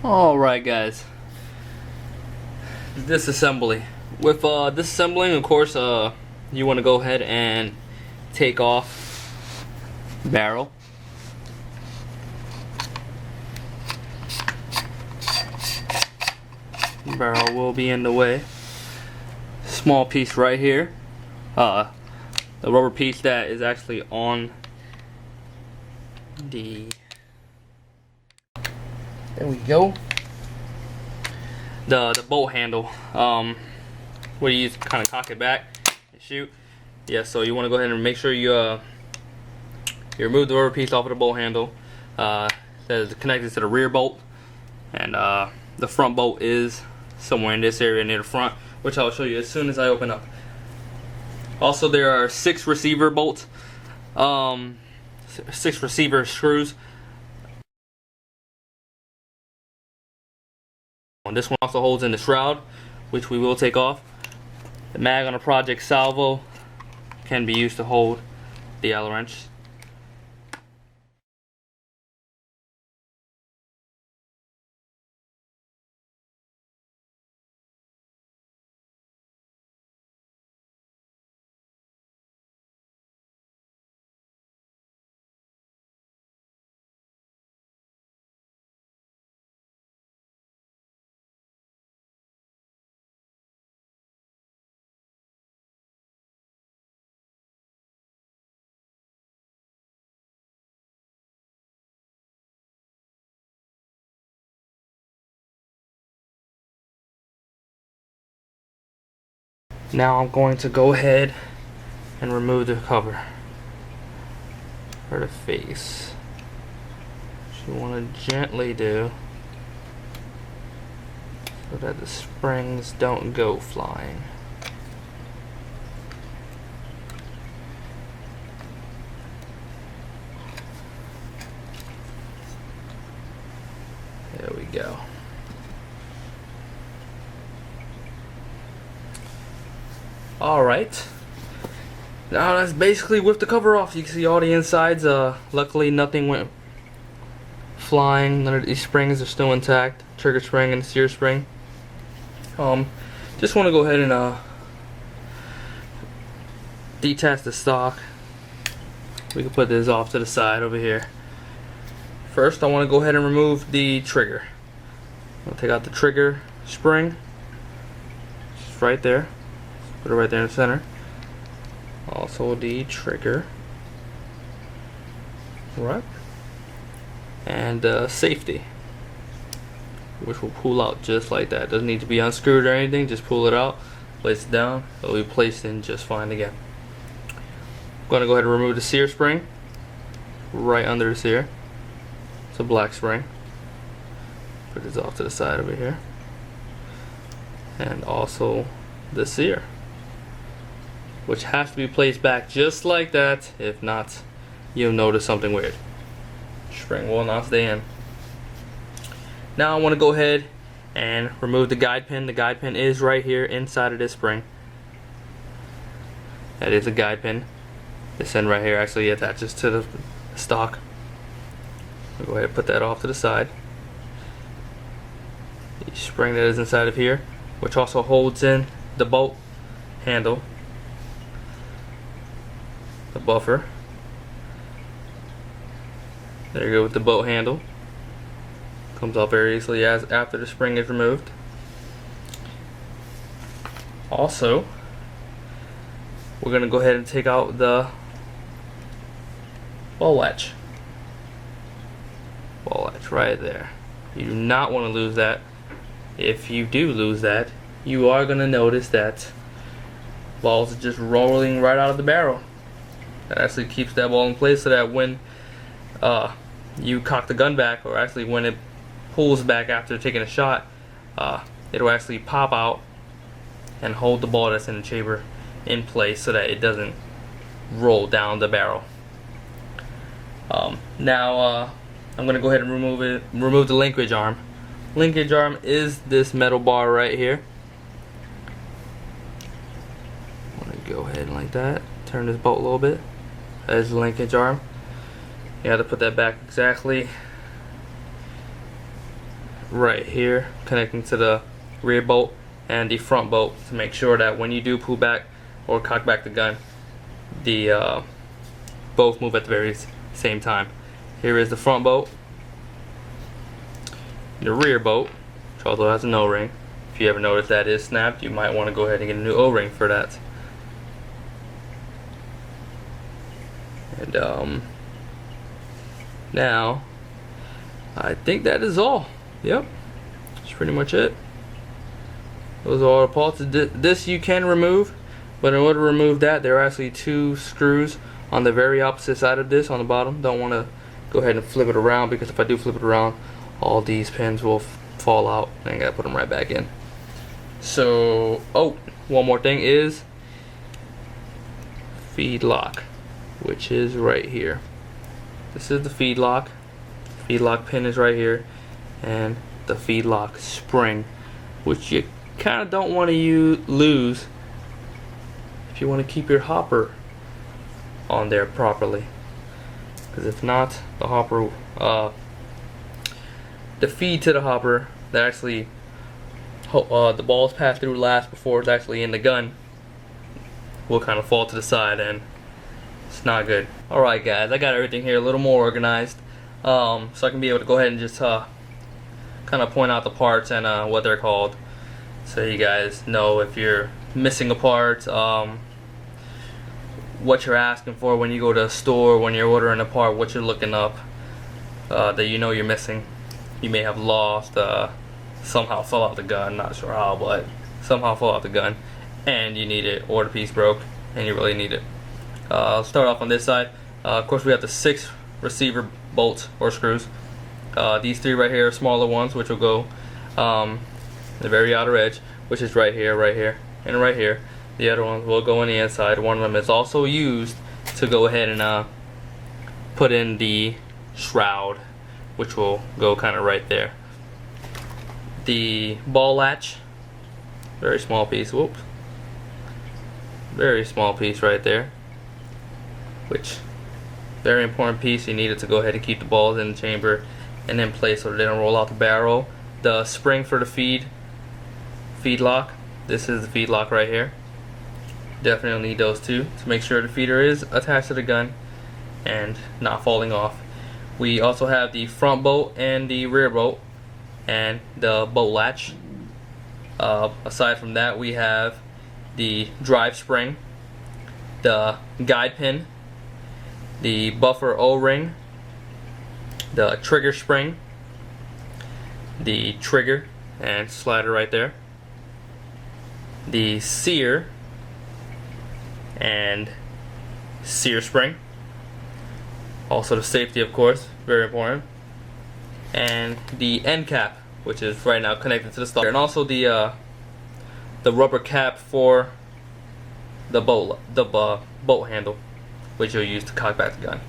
Alright guys, disassembly. With disassembling, of course, you want to go ahead and take off barrel. Barrel will be in the way. Small piece right here. The rubber piece that is actually on the... There we go. The bolt handle. Where you kind of cock it back and shoot. Yeah, so you want to go ahead and make sure you remove the rubber piece off of the bolt handle. That is connected to the rear bolt, and the front bolt is somewhere in this area near the front, which I'll show you as soon as I open up. Also, there are 6 receiver bolts, 6 receiver screws. This one also holds in the shroud, which we will take off. The mag on the Project Salvo can be used to hold the Allen wrench. Now I'm going to go ahead and remove the cover for the face. What you want to gently do so that the springs don't go flying. There we go. Alright, now that's basically with the cover off. You can see all the insides. Luckily nothing went flying. None of these springs are still intact. Trigger spring and the sear spring. Just want to go ahead and detach the stock. We can put this off to the side over here. First, I want to go ahead and remove the trigger. I'll take out the trigger spring. Just right there. Put it right there in the center. Also the trigger. Right. And safety, which will pull out just like that. Doesn't need to be unscrewed or anything. Just pull it out, place it down. It'll be placed in just fine again. I'm going to go ahead and remove the sear spring. Right under the sear. It's a black spring. Put this off to the side over here. And also the sear, which has to be placed back just like that. If not, you'll notice something weird. Spring will not stay in. Now I want to go ahead and remove the guide pin. The guide pin is right here inside of this spring. That is a guide pin. This end right here actually attaches to the stock. I'll go ahead and put that off to the side. The spring that is inside of here, which also holds in the bolt handle, the buffer. There you go with the bolt handle. Comes off very easily as after the spring is removed. Also, we're going to go ahead and take out the ball latch. Ball latch right there. You do not want to lose that. If you do lose that, you are going to notice that balls are just rolling right out of the barrel. That actually keeps that ball in place so that when you cock the gun back, or actually when it pulls back after taking a shot, it'll actually pop out and hold the ball that's in the chamber in place so that it doesn't roll down the barrel. Now I'm going to go ahead and remove the linkage arm. Linkage arm is this metal bar right here. I'm going to go ahead like that, turn this bolt a little bit. That is the linkage arm. You have to put that back exactly right here connecting to the rear bolt and the front bolt to make sure that when you do pull back or cock back the gun, the both move at the very same time. Here is the front bolt, the rear bolt, which also has an O-ring. If you ever notice that is snapped, you might want to go ahead and get a new O-ring for that. And now I think that is all. Yep, that's pretty much it. Those are all the parts. This you can remove, but in order to remove that, there are actually 2 screws on the very opposite side of this on the bottom. Don't want to go ahead and flip it around, because if I do flip it around, all these pins will fall out and I gotta put them right back in. So, oh, one more thing is feed lock, which is right here. This is the feed lock. Feed lock pin is right here, and the feed lock spring, which you kind of don't want to lose if you want to keep your hopper on there properly, because if not, the hopper, the feed to the hopper that actually the balls pass through last before it's actually in the gun will kind of fall to the side, and it's not good. Alright guys, I got everything here a little more organized, so I can be able to go ahead and just kind of point out the parts and what they're called, so you guys know if you're missing a part, what you're asking for when you go to a store, when you're ordering a part, what you're looking up that you know you're missing. You may have lost, somehow fell out the gun, not sure how, but somehow fell out the gun and you need it, or the piece broke and you really need it. I'll start off on this side. Of course we have the 6 receiver bolts or screws. These 3 right here are smaller ones, which will go the very outer edge, which is right here, and right here. The other ones will go on the inside. One of them is also used to go ahead and put in the shroud, which will go kind of right there. The ball latch, very small piece, whoops, very small piece right there, which very important piece. You need it to go ahead and keep the balls in the chamber and in place so that they don't roll out the barrel. The spring for the feed lock, this is the feed lock right here. Definitely need those 2 to make sure the feeder is attached to the gun and not falling off. We also have the front bolt and the rear bolt and the bolt latch. Aside from that, we have the drive spring, the guide pin, the buffer O-ring, the trigger spring, the trigger and slider right there, the sear and sear spring, also the safety, of course, very important, and the end cap, which is right now connected to the starter, and also the rubber cap for the bolt handle, which you'll use to cock back the gun.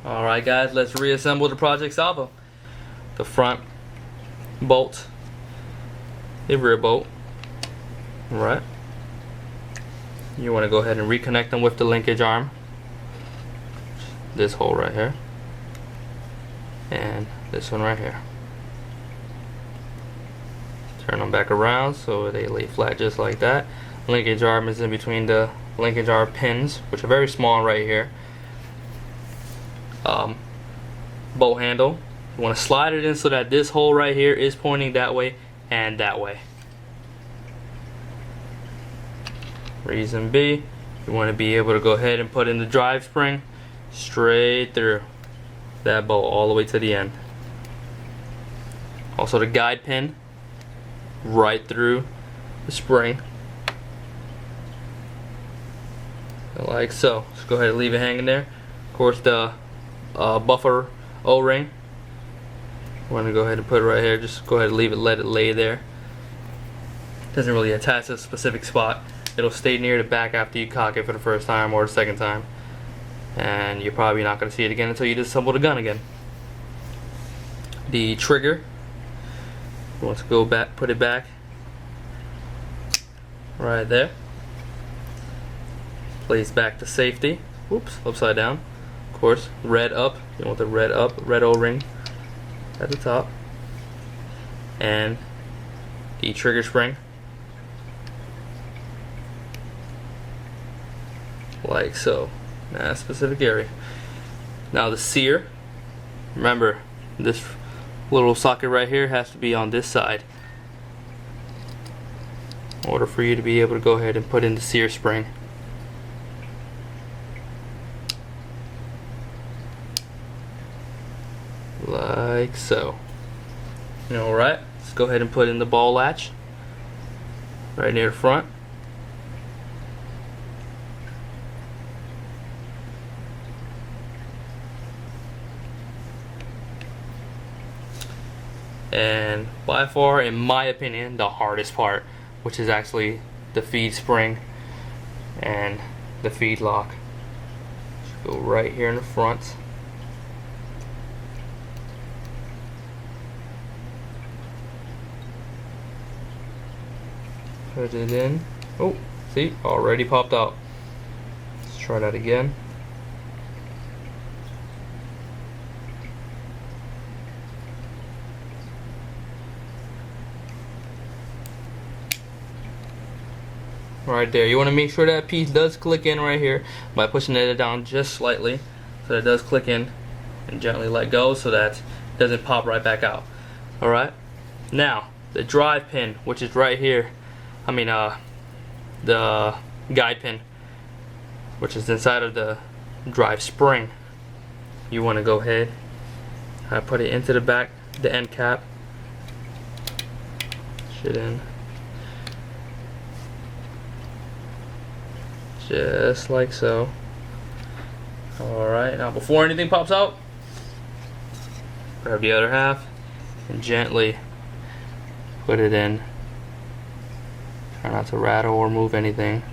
Alright guys, let's reassemble the Project Salvo. The front bolt, the rear bolt. Alright. You want to go ahead and reconnect them with the linkage arm. This hole right here. And this one right here. Turn them back around so they lay flat just like that. Linkage arm is in between the linkage arm pins, which are very small right here. Bolt handle, you want to slide it in so that this hole right here is pointing that way and that way. Reason B, you want to be able to go ahead and put in the drive spring straight through that bolt all the way to the end. Also the guide pin right through the spring, like so. Just go ahead and leave it hanging there. Of course the buffer O-ring, I want to go ahead and put it right here. Just go ahead and leave it, let it lay there. Doesn't really attach to a specific spot. It'll stay near the back after you cock it for the first time or the second time, and you're probably not going to see it again until you disassemble the gun again. The trigger, you want to go back, put it back right there. Place back to safety. Oops, upside down. Of course, red up. You want the red up, red O-ring at the top. And the trigger spring. Like so. That specific area. Now the sear. Remember, this little socket right here has to be on this side in order for you to be able to go ahead and put in the sear spring. Like so. Alright, let's go ahead and put in the ball latch right near the front. And by far, in my opinion, the hardest part, which is actually the feed spring and the feed lock. Just go right here in the front. Put it in. Oh, see, already popped out. Let's try that again. Right there. You want to make sure that piece does click in right here by pushing it down just slightly so that it does click in, and gently let go so that it doesn't pop right back out. Alright, now the drive pin, which is right here, the guide pin, which is inside of the drive spring, you want to go ahead and put it into the back, the end cap. Shit in. Just like so. Alright, now before anything pops out, grab the other half and gently put it in. Try not to rattle or move anything.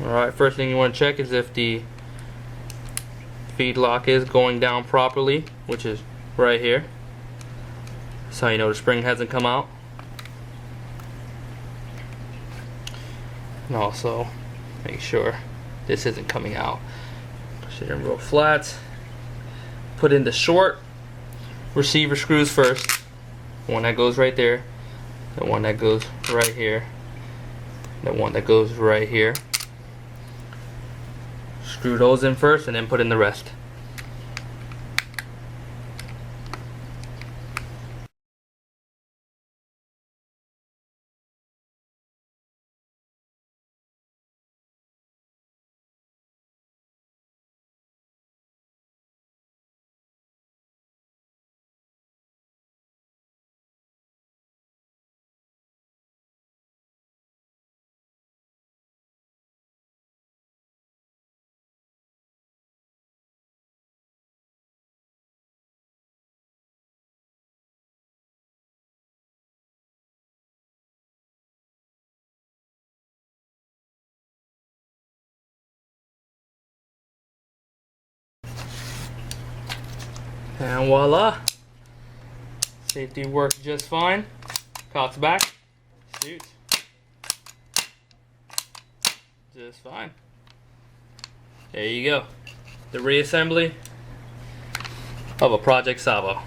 Alright, first thing you want to check is if the feed lock is going down properly, which is right here. That's how you know the spring hasn't come out. And also make sure this isn't coming out. Push it in real flat. Put in the short receiver screws first. One that goes right there, the one that goes right here, the one that goes right here. Screw those in first and then put in the rest. And voila, safety works just fine. Cocks back, shoots just fine. There you go, the reassembly of a Project Salvo.